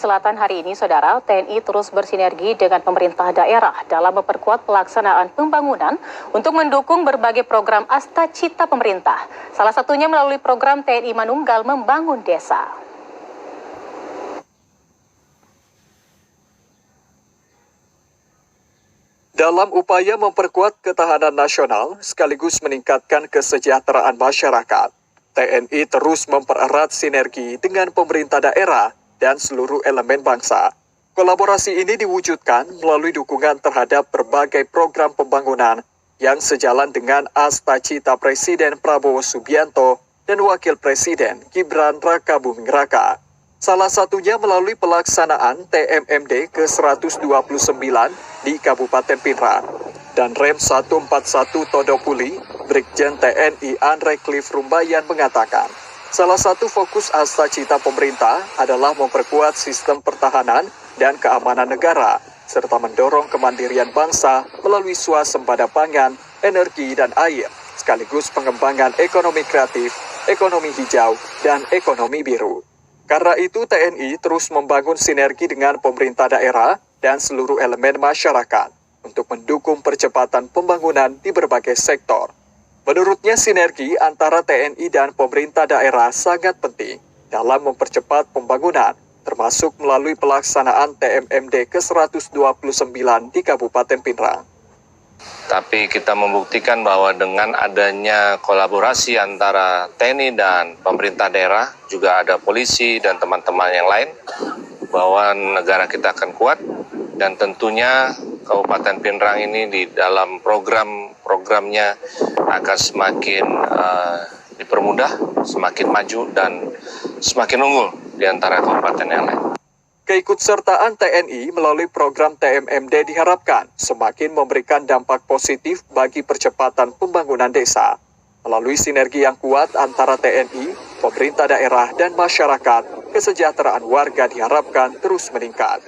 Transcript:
Selatan hari ini, Saudara, TNI terus bersinergi dengan pemerintah daerah dalam memperkuat pelaksanaan pembangunan untuk mendukung berbagai program Astacita pemerintah. Salah satunya melalui program TNI Manunggal Membangun Desa. Dalam upaya memperkuat ketahanan nasional sekaligus meningkatkan kesejahteraan masyarakat, TNI terus mempererat sinergi dengan pemerintah daerah dan seluruh elemen bangsa. Kolaborasi ini diwujudkan melalui dukungan terhadap berbagai program pembangunan yang sejalan dengan Astacita Presiden Prabowo Subianto dan Wakil Presiden Gibran Rakabuming Raka. Salah satunya melalui pelaksanaan TMMD ke-129 di Kabupaten Pinrang. Dan Rem 141 Todopuli, Brigjen TNI Andre Cliff Rumbayan mengatakan, salah satu fokus Astacita pemerintah adalah memperkuat sistem pertahanan dan keamanan negara, serta mendorong kemandirian bangsa melalui swasembada pangan, energi, dan air, sekaligus pengembangan ekonomi kreatif, ekonomi hijau, dan ekonomi biru. Karena itu, TNI terus membangun sinergi dengan pemerintah daerah dan seluruh elemen masyarakat untuk mendukung percepatan pembangunan di berbagai sektor. Menurutnya, sinergi antara TNI dan pemerintah daerah sangat penting dalam mempercepat pembangunan, termasuk melalui pelaksanaan TMMD ke-129 di Kabupaten Pinrang. Tapi kita membuktikan bahwa dengan adanya kolaborasi antara TNI dan pemerintah daerah, juga ada polisi dan teman-teman yang lain, bahwa negara kita akan kuat, dan tentunya Kabupaten Pinrang ini di dalam programnya akan semakin dipermudah, semakin maju, dan semakin unggul di antara kabupaten yang lain. Keikutsertaan TNI melalui program TMMD diharapkan semakin memberikan dampak positif bagi percepatan pembangunan desa. Melalui sinergi yang kuat antara TNI, pemerintah daerah, dan masyarakat, kesejahteraan warga diharapkan terus meningkat.